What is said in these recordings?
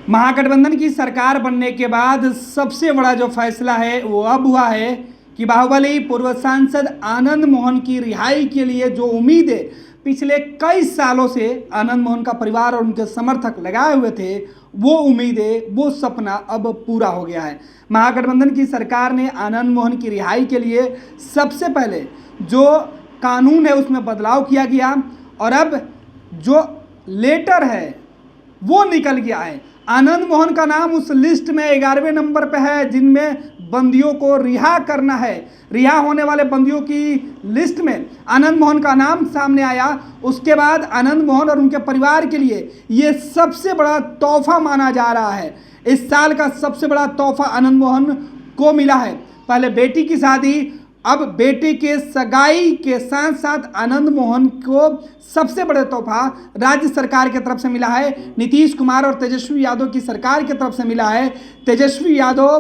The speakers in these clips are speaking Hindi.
महागठबंधन की सरकार बनने के बाद सबसे बड़ा जो फैसला है वो अब हुआ है कि बाहुबली पूर्व सांसद आनंद मोहन की रिहाई के लिए जो उम्मीदें पिछले कई सालों से आनंद मोहन का परिवार और उनके समर्थक लगाए हुए थे, वो उम्मीदें, वो सपना अब पूरा हो गया है। महागठबंधन की सरकार ने आनंद मोहन की रिहाई के लिए सबसे पहले जो कानून है उसमें बदलाव किया गया और अब जो लेटर है वो निकल गया है। आनंद मोहन का नाम उस लिस्ट में 11वें नंबर पे है जिनमें बंदियों को रिहा करना है। रिहा होने वाले बंदियों की लिस्ट में आनंद मोहन का नाम सामने आया। उसके बाद आनंद मोहन और उनके परिवार के लिए ये सबसे बड़ा तोहफा माना जा रहा है। इस साल का सबसे बड़ा तोहफा आनंद मोहन को मिला है। पहले बेटी की शादी, अब बेटे के सगाई के साथ साथ आनंद मोहन को सबसे बड़े तोहफा राज्य सरकार की तरफ से मिला है। नीतीश कुमार और तेजस्वी यादव की सरकार की तरफ से मिला है। तेजस्वी यादव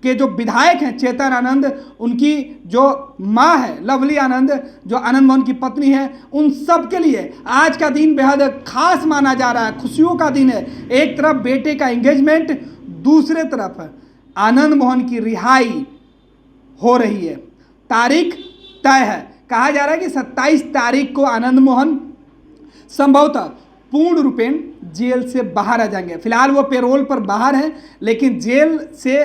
के जो विधायक हैं चेतन आनंद, उनकी जो मां है लवली आनंद, जो आनंद मोहन की पत्नी है, उन सब के लिए आज का दिन बेहद खास माना जा रहा है। खुशियों का दिन है। एक तरफ बेटे का एंगेजमेंट, दूसरे तरफ आनंद मोहन की रिहाई हो रही है। तारीख तय है। कहा जा रहा है कि 27 तारीख को आनंद मोहन संभवतः पूर्ण रूपेण जेल से बाहर आ जाएंगे। फिलहाल वो पेरोल पर बाहर हैं, लेकिन जेल से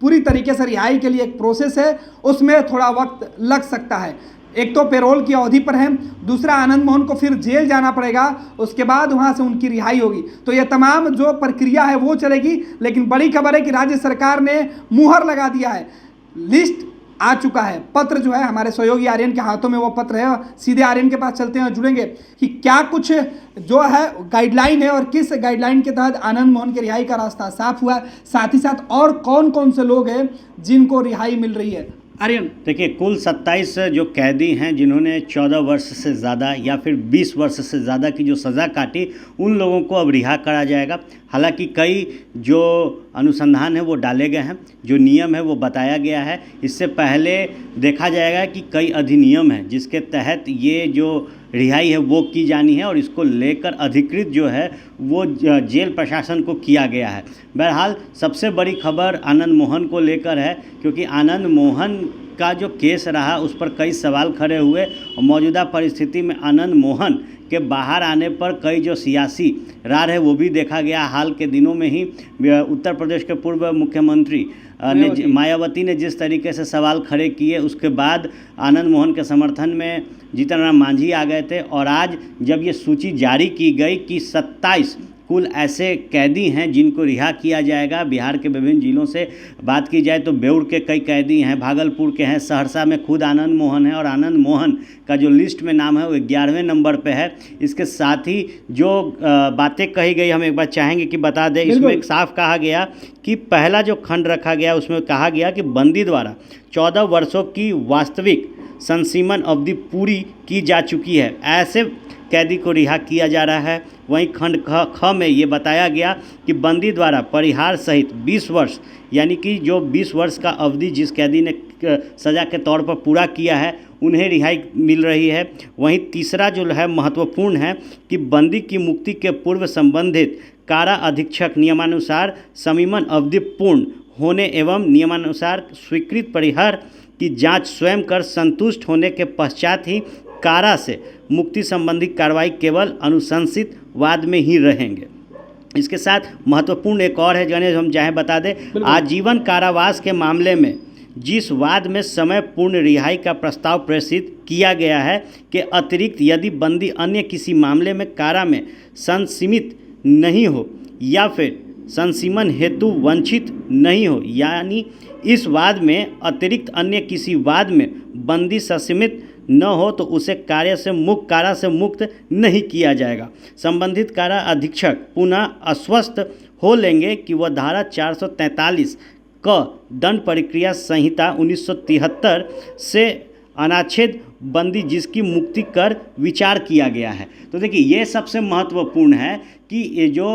पूरी तरीके से रिहाई के लिए एक प्रोसेस है, उसमें थोड़ा वक्त लग सकता है। एक तो पेरोल की अवधि पर है, दूसरा आनंद मोहन को फिर जेल जाना पड़ेगा, उसके बाद वहां से उनकी रिहाई होगी। तो ये तमाम जो प्रक्रिया है वो चलेगी। लेकिन बड़ी खबर है कि राज्य सरकार ने मुहर लगा दिया है। लिस्ट आ चुका है। पत्र जो है हमारे सहयोगी आर्यन के हाथों में वो पत्र है। सीधे आर्यन के पास चलते हैं, जुड़ेंगे कि क्या कुछ जो है गाइडलाइन है और किस गाइडलाइन के तहत आनंद मोहन की रिहाई का रास्ता साफ हुआ, साथ ही साथ और कौन कौन से लोग हैं जिनको रिहाई मिल रही है। आर्यन, देखिए, कुल 27 जो कैदी हैं जिन्होंने 14 वर्ष से ज़्यादा या फिर 20 वर्ष से ज़्यादा की जो सज़ा काटी, उन लोगों को अब रिहा करा जाएगा। हालांकि कई जो अनुसंधान है वो डाले गए हैं, जो नियम है वो बताया गया है। इससे पहले देखा जाएगा कि कई अधिनियम हैं जिसके तहत ये जो रिहाई है वो की जानी है और इसको लेकर अधिकृत जो है वो जेल प्रशासन को किया गया है। बहरहाल सबसे बड़ी खबर आनंद मोहन को लेकर है, क्योंकि आनंद मोहन का जो केस रहा उस पर कई सवाल खड़े हुए और मौजूदा परिस्थिति में आनंद मोहन के बाहर आने पर कई जो सियासी रार है वो भी देखा गया। हाल के दिनों में ही उत्तर प्रदेश के पूर्व मुख्यमंत्री मायावती ने जिस तरीके से सवाल खड़े किए, उसके बाद आनंद मोहन के समर्थन में जीतन राम मांझी आ गए थे। और आज जब ये सूची जारी की गई कि 27 कुल ऐसे कैदी हैं जिनको रिहा किया जाएगा, बिहार के विभिन्न जिलों से बात की जाए तो बेउर के कई कैदी हैं, भागलपुर के हैं, सहरसा में खुद आनंद मोहन है और आनंद मोहन का जो लिस्ट में नाम है वो 11वें नंबर पे है। इसके साथ ही जो बातें कही गई हम एक बार चाहेंगे कि बता दें। इसमें एक साफ कहा गया कि पहला जो खंड रखा गया उसमें कहा गया कि बंदी द्वारा 14 वर्षों की वास्तविक संसीमन अवधि पूरी की जा चुकी है, ऐसे कैदी को रिहा किया जा रहा है। वहीं खंड ख में ये बताया गया कि बंदी द्वारा परिहार सहित 20 वर्ष, यानी कि जो 20 वर्ष का अवधि जिस कैदी ने सज़ा के तौर पर पूरा किया है उन्हें रिहाई मिल रही है। वहीं तीसरा जो है महत्वपूर्ण है कि बंदी की मुक्ति के पूर्व संबंधित कारा अधीक्षक नियमानुसार समीमन अवधि पूर्ण होने एवं नियमानुसार स्वीकृत परिहार की जांच स्वयं कर संतुष्ट होने के पश्चात ही कारा से मुक्ति संबंधी कार्रवाई केवल अनुशंसित वाद में ही रहेंगे। इसके साथ महत्वपूर्ण एक और है गणेश, हम चाहे बता दें, आजीवन कारावास के मामले में जिस वाद में समय पूर्ण रिहाई का प्रस्ताव प्रेषित किया गया है के अतिरिक्त यदि बंदी अन्य किसी मामले में कारा में संसीमित नहीं हो या फिर संसीमन हेतु वंचित नहीं हो, यानी इस वाद में अतिरिक्त अन्य किसी वाद में बंदी संसीमित न हो तो उसे कारा से मुक्त नहीं किया जाएगा। संबंधित कारा अधीक्षक पुनः आश्वस्त हो लेंगे कि वह धारा 443 क दंड प्रक्रिया संहिता 1973 से अनाच्छेद बंदी जिसकी मुक्ति कर विचार किया गया है। तो देखिए, ये सबसे महत्वपूर्ण है कि ये जो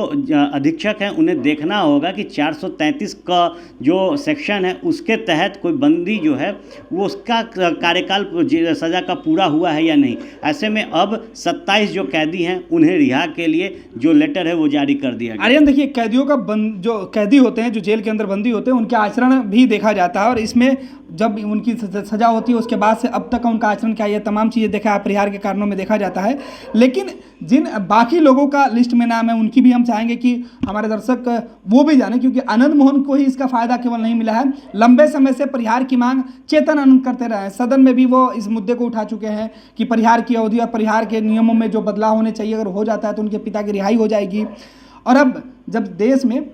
अधीक्षक हैं उन्हें देखना होगा कि 433 का जो सेक्शन है उसके तहत कोई बंदी जो है वो उसका कार्यकाल सज़ा का पूरा हुआ है या नहीं। ऐसे में अब 27 जो कैदी हैं उन्हें रिहा के लिए जो लेटर है वो जारी कर दिया गया। आर्यन, देखिए, कैदियों का जो कैदी होते हैं, जो जेल के अंदर बंदी होते हैं, उनके आचरण भी देखा जाता है, और इसमें जब उनकी सज़ा होती है उसके बाद से अब तक का उनका आचरण क्या है, ये तमाम चीज़ें देखा अपरिहार्य के कारणों में देखा जाता है। लेकिन जिन बाकी लोगों का लिस्ट में नाम है उनकी भी हम चाहेंगे कि हमारे दर्शक वो भी जाने, क्योंकि आनंद मोहन को ही इसका फ़ायदा केवल नहीं मिला है, लंबे समय से परिहार की मांग चेतन आनंद करते रहे हैं। सदन में भी वो इस मुद्दे को उठा चुके हैं कि परिहार की अवधि और परिहार के नियमों में जो बदलाव होने चाहिए, अगर हो जाता है तो उनके पिता की रिहाई हो जाएगी। और अब जब देश में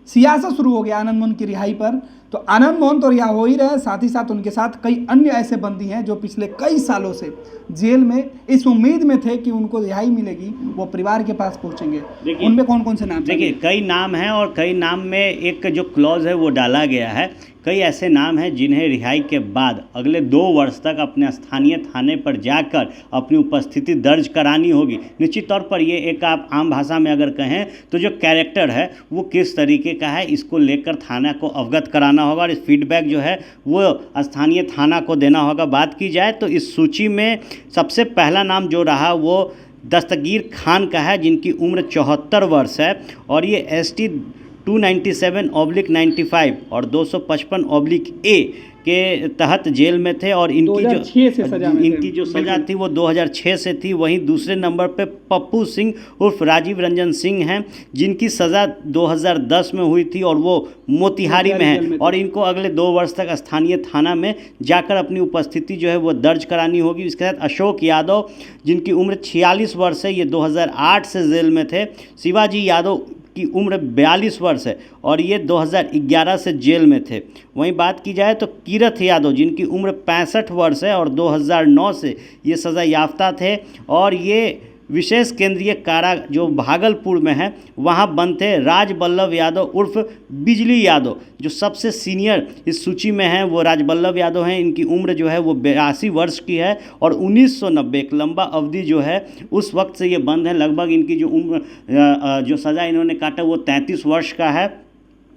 सियासत शुरू हो गया आनंद मोहन की रिहाई पर, तो आनंद मोहन तो रिहा हो ही रहे, साथ ही साथ उनके साथ कई अन्य ऐसे बंदी हैं जो पिछले कई सालों से जेल में इस उम्मीद में थे कि उनको रिहाई मिलेगी, वो परिवार के पास पहुंचेंगे। उनमें कौन कौन से नाम? देखिए, कई नाम हैं और कई नाम में एक जो क्लॉज है वो डाला गया है। कई ऐसे नाम हैं जिन्हें रिहाई के बाद अगले 2 वर्ष तक अपने स्थानीय थाने पर जाकर अपनी उपस्थिति दर्ज करानी होगी। निश्चित तौर पर ये एक आप आम भाषा में अगर कहें तो जो कैरेक्टर है वो किस तरीके का है, इसको लेकर थाना को अवगत कराना होगा और इस फीडबैक जो है वो स्थानीय थाना को देना होगा। बात की जाए तो इस सूची में सबसे पहला नाम जो रहा वो दस्तगीर खान का है, जिनकी उम्र 74 वर्ष है और ये ST 297/95 और 255/A के तहत जेल में थे और इनकी जो सज़ा थी वो 2006 से थी। वहीं दूसरे नंबर पे पप्पू सिंह उर्फ राजीव रंजन सिंह हैं, जिनकी सज़ा 2010 में हुई थी और वो मोतिहारी में है और इनको अगले 2 वर्ष तक स्थानीय थाना में जाकर अपनी उपस्थिति जो है वो दर्ज करानी होगी। इसके साथ अशोक यादव, जिनकी उम्र 46 वर्ष है, ये 2008 से जेल में थे। शिवाजी यादव की उम्र 42 वर्ष है और ये 2011 से जेल में थे। वहीं बात की जाए तो कीरत यादव, जिनकी उम्र 65 वर्ष है और 2009 से ये सज़ा याफ्ता थे और ये विशेष केंद्रीय कारा जो भागलपुर में है वहाँ बंद थे। राजबल्लभ यादव उर्फ बिजली यादव जो सबसे सीनियर इस सूची में हैं वो राजबल्लभ यादव हैं। इनकी उम्र जो है वो 82 वर्ष की है और 1990 एक लंबा अवधि जो है उस वक्त से ये बंद है। लगभग इनकी जो उम्र जो सज़ा इन्होंने काटा वो 33 वर्ष का है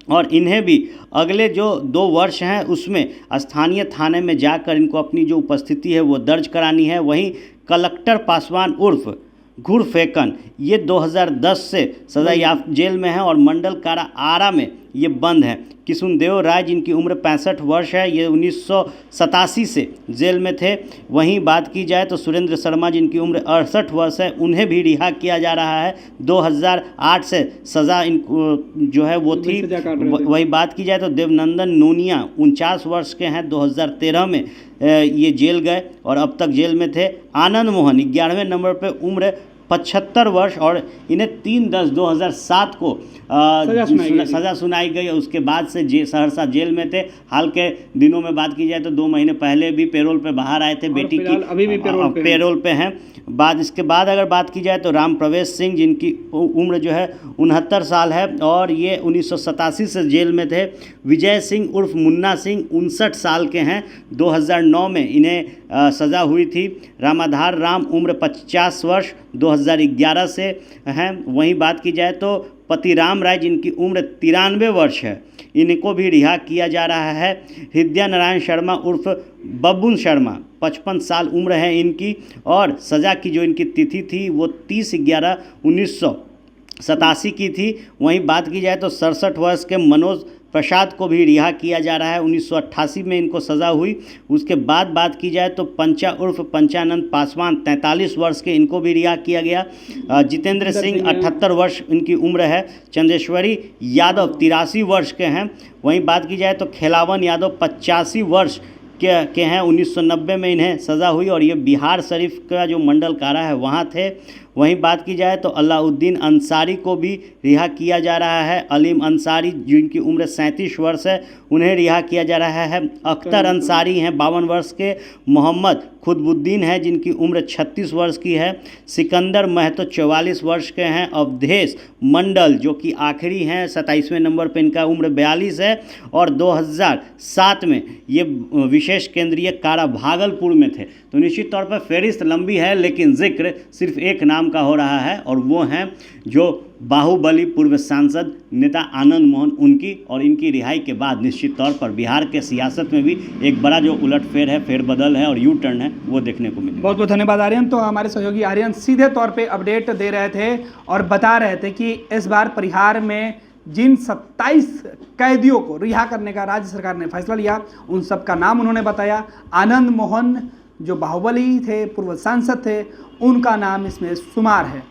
और इन्हें भी अगले जो 2 वर्ष हैं उसमें स्थानीय थाने में जाकर इनको अपनी जो उपस्थिति है वो दर्ज करानी है। वहीं कलेक्टर पासवान उर्फ घुरफेकन ये 2010 से सज़ा याफ्त जेल में है और मंडल कारा आरा में ये बंद हैं। किशुनदेव राय, जिनकी उम्र 65 वर्ष है, ये 1987 से जेल में थे। वहीं बात की जाए तो सुरेंद्र शर्मा, जिनकी उम्र 68 वर्ष है, उन्हें भी रिहा किया जा रहा है। 2008 से सज़ा इनको जो है वो थी। वही बात की जाए तो देवनंदन नोनिया 49 वर्ष के हैं, 2013 में ये जेल गए और अब तक जेल में थे। आनंद मोहन 11वें नंबर पे, उम्र 75 वर्ष और इन्हें 3/10/2007 को सज़ा सुनाई गई और उसके बाद से सहरसा जेल में थे। हाल के दिनों में बात की जाए तो 2 महीने पहले भी पैरोल पे बाहर आए थे। बेटी की अभी भी पैरोल पे हैं। इसके बाद अगर बात की जाए तो राम प्रवेश सिंह, जिनकी उम्र जो है 69 साल है और ये 1987 से जेल में थे। विजय सिंह उर्फ मुन्ना सिंह 59 साल के हैं, 2009 में इन्हें सज़ा हुई थी। रामाधार राम, उम्र 50 वर्ष, 2011 से हैं। वहीं बात की जाए तो पतिराम राय, जिनकी उम्र 93 वर्ष है, इनको भी रिहा किया जा रहा है। हृदय नारायण शर्मा उर्फ बब्बुन शर्मा 55 साल उम्र है इनकी और सज़ा की जो इनकी तिथि थी वो 30/11/1987 की थी। वहीं बात की जाए तो 67 वर्ष के मनोज प्रसाद को भी रिहा किया जा रहा है, 1988 में इनको सज़ा हुई। उसके बाद बात की जाए तो पंचा उर्फ पंचानंद पासवान 43 वर्ष के, इनको भी रिहा किया गया। जितेंद्र सिंह 78 वर्ष इनकी उम्र है। चंदेश्वरी यादव 83 वर्ष के हैं। वहीं बात की जाए तो खेलावन यादव 85 वर्ष के हैं, 1990 में इन्हें सज़ा हुई और ये बिहार शरीफ का जो मंडल कारा है वहाँ थे। वहीं बात की जाए तो अलाउद्दीन अंसारी को भी रिहा किया जा रहा है। अलीम अंसारी, जिनकी उम्र 37 वर्ष है, उन्हें रिहा किया जा रहा है। अख्तर अंसारी हैं 52 वर्ष के। मोहम्मद खुदबुद्दीन है, जिनकी उम्र 36 वर्ष की है। सिकंदर महतो 44 वर्ष के हैं। अवधेश मंडल जो कि आखिरी हैं 27वें नंबर पर, इनका उम्र 42 है और 2007 में ये विशेष केंद्रीय कारा भागलपुर में थे। तो निश्चित तौर पर फहरिस्त लंबी है लेकिन जिक्र सिर्फ एक नाम नाम का हो रहा है, और वो हैं जो बाहुबली पूर्व सांसद नेता आनंद मोहन, उनकी और इनकी रिहाई के बाद निश्चित तौर पर बिहार के सियासत में भी एक बड़ा जो उलटफेर है, फेरबदल है और यू टर्न है, वो देखने को मिलेगा। बहुत बहुत धन्यवाद आर्यन। तो हमारे सहयोगी आर्यन सीधे तौर पे अपडेट दे रहे थे और बता रहे थे कि इस बार परिहार में जिन 27 कैदियों को रिहा करने का राज्य सरकार ने फैसला लिया, उन सब का नाम उन्होंने बताया। आनंद मोहन जो बाहुबली थे, पूर्व सांसद थे, उनका नाम इसमें शुमार है।